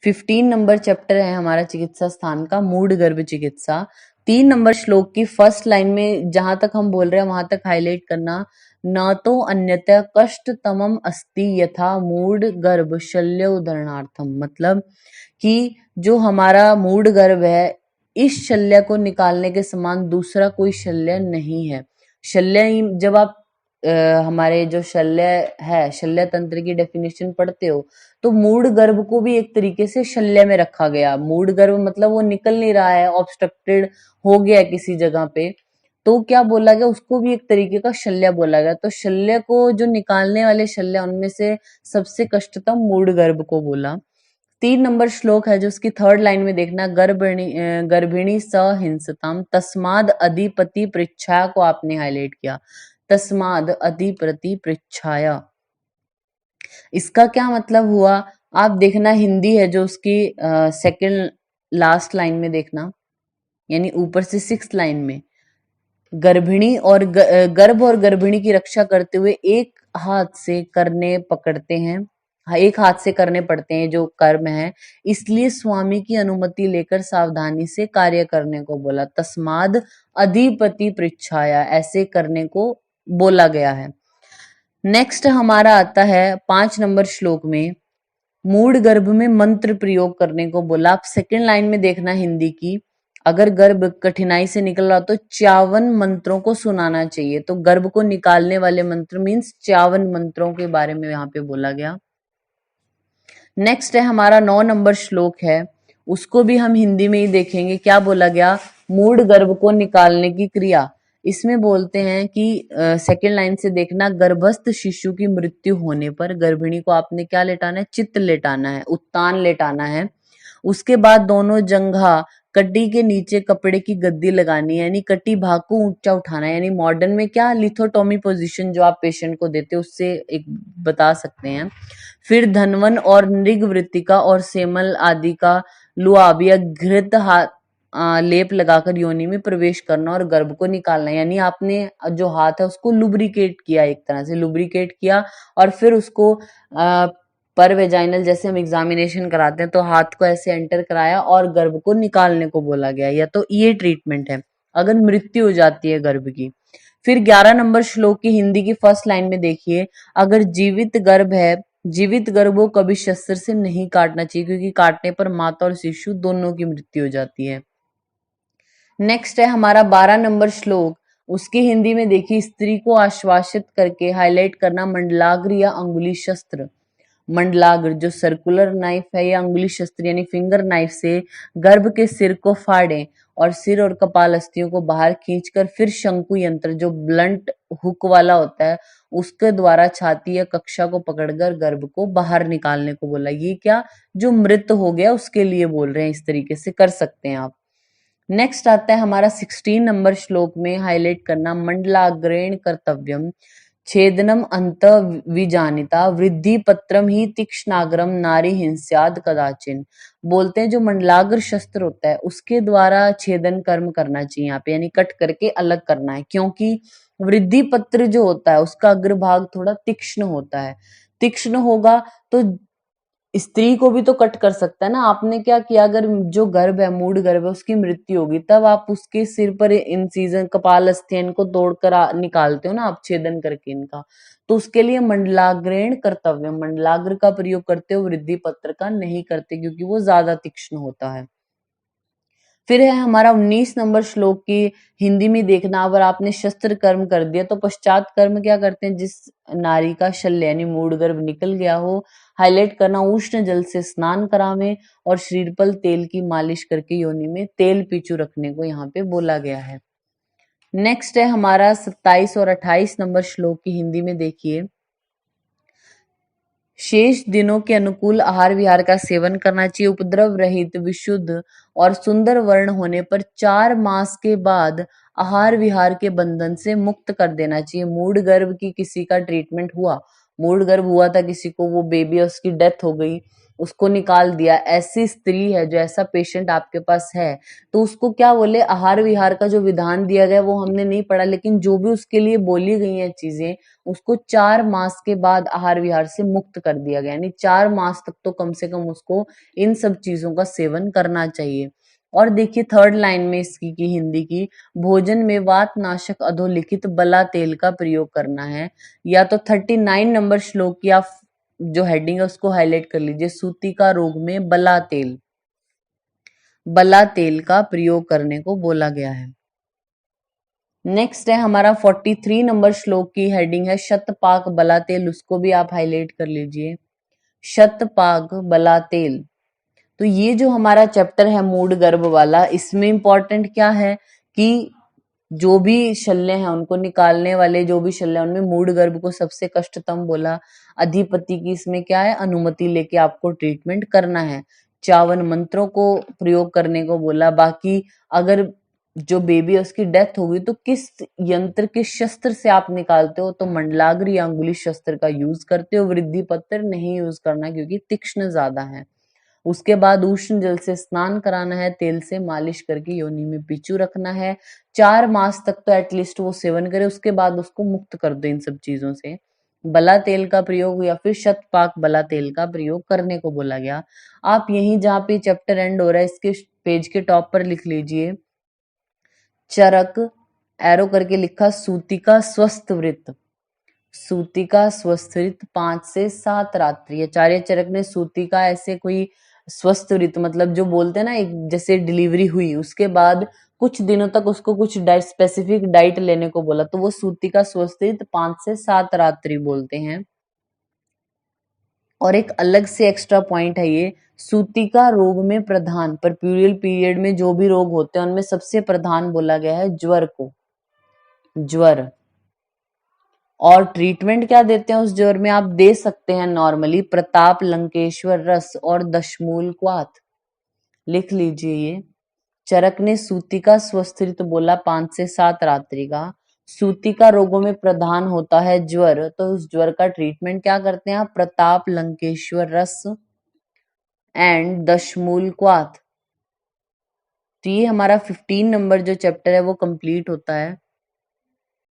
15 number chapter है हमारा चिकित्सा स्थान का, मूढ़ गर्भ चिकित्सा। 3 नंबर श्लोक की फर्स्ट लाइन में जहां तक हम बोल रहे हैं वहां तक हाईलाइट करना। न तो अन्यथा कष्टतमम अस्ति यथा मूढ़ गर्भ शल्य उदाहरणार्थम, मतलब कि जो हमारा मूढ़ गर्भ है, इस शल्य को निकालने के समान दूसरा कोई शल्य नहीं है। शल्य, जब आप हमारे जो शल्य है, शल्य तंत्र की डेफिनेशन पढ़ते हो, तो मूढ़ गर्भ को भी एक तरीके से शल्य में रखा गया। मूढ़ गर्भ मतलब वो निकल नहीं रहा है, ऑब्स्ट्रक्टेड हो गया किसी जगह पे, तो क्या बोला गया, उसको भी एक तरीके का शल्य बोला गया। तो शल्य को जो निकालने वाले शल्य, उनमें से सबसे कष्टतम मूढ़ गर्भ को बोला। 3 नंबर श्लोक है जो उसकी थर्ड लाइन में देखना, गर्भिणी सहिंसताम तस्माद अधिपति पृच्छा को आपने हाईलाइट किया। तस्माद अधिपति पृच्छाया, इसका क्या मतलब हुआ, आप देखना हिंदी है जो उसकी सेकंड लास्ट लाइन में देखना, यानी ऊपर से 6th लाइन में, गर्भिणी और गर्भ और गर्भिणी की रक्षा करते हुए एक हाथ से करने पकड़ते हैं, एक हाथ से करने पड़ते हैं जो कर्म है, इसलिए स्वामी की अनुमति लेकर सावधानी से कार्य करने को बोला। तस्माद अधिपति पृच्छाया, ऐसे करने को बोला गया है। नेक्स्ट हमारा आता है 5 नंबर श्लोक में, मूढ़ गर्भ में मंत्र प्रयोग करने को बोला। आप सेकंड लाइन में देखना हिंदी की, अगर गर्भ कठिनाई से निकल रहा तो 54 मंत्रों को सुनाना चाहिए। तो गर्भ को निकालने वाले मंत्र मीन्स 54 मंत्रों के बारे में यहाँ पे बोला गया। नेक्स्ट है हमारा 9 नंबर श्लोक है, उसको भी हम हिंदी में ही देखेंगे। क्या बोला गया, मूढ़ गर्भ को निकालने की क्रिया। इसमें बोलते हैं कि सेकेंड लाइन से देखना, गर्भस्थ शिशु की मृत्यु होने पर गर्भिणी को आपने क्या लेटाना है, चित्त लेटाना है, उत्तान लेटाना है। उसके बाद दोनों जंघा कटी के नीचे कपड़े की गद्दी लगानी है, यानी कटी भाग को ऊंचा उठाना है, यानी मॉडर्न में क्या लिथोटोमी पोजीशन जो आप पेशेंट को देते हो उससे एक बता सकते हैं। फिर धनवन और नृगवृत्तिका और सेमल आदि का लुआब या घृत हाथ लेप लगाकर योनि में प्रवेश करना और गर्भ को निकालना, यानी आपने जो हाथ है उसको लुब्रिकेट किया, एक तरह से लुब्रिकेट किया, और फिर उसको पर वेजाइनल जैसे हम एग्जामिनेशन कराते हैं तो हाथ को ऐसे एंटर कराया और गर्भ को निकालने को बोला गया। या तो ये ट्रीटमेंट है अगर मृत्यु हो जाती है गर्भ की। फिर 11 नंबर श्लोक की हिंदी की फर्स्ट लाइन में देखिए, अगर जीवित गर्भ है, जीवित गर्भ को कभी शस्त्र से नहीं काटना चाहिए, क्योंकि काटने पर माता और शिशु दोनों की मृत्यु हो जाती है। नेक्स्ट है हमारा 12 नंबर श्लोक, उसकी हिंदी में देखिए, स्त्री को आश्वासित करके हाईलाइट करना, मंडलाग्र या अंगुली शस्त्र। मंडलाग्र जो सर्कुलर नाइफ है या अंगुली शस्त्र यानी फिंगर नाइफ से गर्भ के सिर को फाड़ें और सिर और कपाल अस्थियों को बाहर खींचकर फिर शंकु यंत्र जो ब्लंट हुक वाला होता है उसके द्वारा छाती या कक्षा को पकड़कर गर्भ को बाहर निकालने को बोला। ये क्या, जो मृत हो गया उसके लिए बोल रहे हैं, इस तरीके से कर सकते हैं आप। नेक्स्ट आता है हमारा 16 नंबर श्लोक में हाईलाइट करना, मंडलाग्रेण कर्तव्यम छेदनम अंत विजानिता वृद्धि पत्रम ही तीक्ष्णाग्रम नारी हिंस्याद कदाचिन। बोलते हैं जो मंडलाग्र शस्त्र होता है उसके द्वारा छेदन कर्म करना चाहिए यहाँ पे, यानी कट करके अलग करना है, क्योंकि वृद्धि पत्र जो होता है उसका अग्रभाग थोड़ा तीक्ष्ण होता है। तीक्ष्ण होगा तो स्त्री को भी तो कट कर सकता है ना। आपने क्या किया, अगर जो गर्भ है, मूढ़ गर्भ है, उसकी मृत्यु होगी तब आप उसके सिर पर इंसिजन कपाल अस्थियां इनको तोड़कर निकालते हो ना आप, छेदन करके इनका, तो उसके लिए मंडलाग्रेण कर्तव्य, मंडलाग्र का प्रयोग करते हो, वृद्धि पत्र का नहीं करते क्योंकि वो ज्यादा तीक्ष्ण होता है। फिर है हमारा 19 नंबर श्लोक की हिंदी में देखना, अगर आपने शस्त्र कर्म कर दिया तो पश्चात कर्म क्या करते हैं, जिस नारी का शल्य यानी मूढ़ गर्भ निकल गया हो, हाईलाइट करना, उष्ण जल से स्नान करावे और शरीर पर तेल की मालिश करके योनि में तेल पीछू रखने को यहाँ पे बोला गया है। नेक्स्ट है हमारा 27 और 28 नंबर श्लोक की हिंदी में देखिए, शेष दिनों के अनुकूल आहार विहार का सेवन करना चाहिए, उपद्रव रहित विशुद्ध और सुंदर वर्ण होने पर 4 मास के बाद आहार विहार के बंधन से मुक्त कर देना चाहिए। मूढ़ गर्भ की किसी का ट्रीटमेंट हुआ, मूढ़ गर्भ हुआ था किसी को, वो बेबी उसकी डेथ हो गई, उसको निकाल दिया, ऐसी स्त्री है जो ऐसा पेशेंट आपके पास है, तो उसको क्या बोले, आहार विहार का जो विधान दिया गया वो हमने नहीं पढ़ा, लेकिन जो भी उसके लिए बोली गई हैं चीजें, उसको 4 मास के बाद आहार विहार से मुक्त कर दिया गया, यानी 4 मास तक तो कम से कम उसको इन सब चीजों का सेवन करना चाहिए। और देखिए थर्ड लाइन में इसकी की हिंदी की, भोजन में वात नाशक अधोलिखित बला तेल का प्रयोग करना है। या तो 39 नंबर श्लोक की आप जो हेडिंग है उसको हाईलाइट कर लीजिए, सूती का रोग में बला तेल का प्रयोग करने को बोला गया है। नेक्स्ट है हमारा 43 नंबर श्लोक की हेडिंग है शतपाक बला तेल, उसको भी आप हाईलाइट कर लीजिए, शतपाक बला तेल। तो ये जो हमारा चैप्टर है मूड गर्भ वाला, इसमें इंपॉर्टेंट क्या है कि जो भी शल्य हैं उनको निकालने वाले जो भी शल्य हैं उनमें मूड गर्भ को सबसे कष्टतम बोला। अधिपति की इसमें क्या है, अनुमति लेके आपको ट्रीटमेंट करना है। 51 मंत्रों को प्रयोग करने को बोला। बाकी अगर जो बेबी है उसकी डेथ होगी तो किस यंत्र, किस शस्त्र से आप निकालते हो, तो मंडलाग्र या अंगुली शस्त्र का यूज करते हो, वृद्धि पत्र नहीं यूज करना क्योंकि तीक्ष्ण ज्यादा है। उसके बाद उष्ण जल से स्नान कराना है, तेल से मालिश करके योनि में बिच्छू रखना है। 4 मास तक तो एटलीस्ट वो सेवन करे, उसके बाद उसको मुक्त कर दो इन सब चीजों से। बला तेल का प्रयोग या फिर शतपाक बला तेल का प्रयोग करने को बोला गया। आप यहीं जहाँ पे चैप्टर एंड हो रहा है इसके पेज के टॉप पर लिख लीजिए, चरक एरो करके लिखा, सूतिका स्वस्थ वृत्त, सूतिका स्वस्थित 5 से 7 रात्रि। आचार्य चरक ने सूतिका ऐसे कोई स्वस्थ ऋतु, मतलब जो बोलते हैं ना, एक जैसे डिलीवरी हुई उसके बाद कुछ दिनों तक उसको कुछ डाइट, स्पेसिफिक डाइट लेने को बोला, तो वो सूतिका स्वस्थित 5 से 7 रात्रि बोलते हैं। और एक अलग से एक्स्ट्रा पॉइंट है ये, सूतिका रोग में प्रधान, परप्यूरियल पीरियड में जो भी रोग होते हैं उनमें सबसे प्रधान बोला गया है ज्वर को, ज्वर। और ट्रीटमेंट क्या देते हैं उस ज्वर में, आप दे सकते हैं नॉर्मली प्रताप लंकेश्वर रस और दशमूल क्वाथ, लिख लीजिए ये। चरक ने सूतिका स्वस्थित बोला 5 से 7 रात्रि का। सूतिका रोगों में प्रधान होता है ज्वर, तो उस ज्वर का ट्रीटमेंट क्या करते हैं आप, प्रताप लंकेश्वर रस एंड दशमूल क्वाथ। तो ये हमारा 15 नंबर जो चैप्टर है वो कंप्लीट होता है।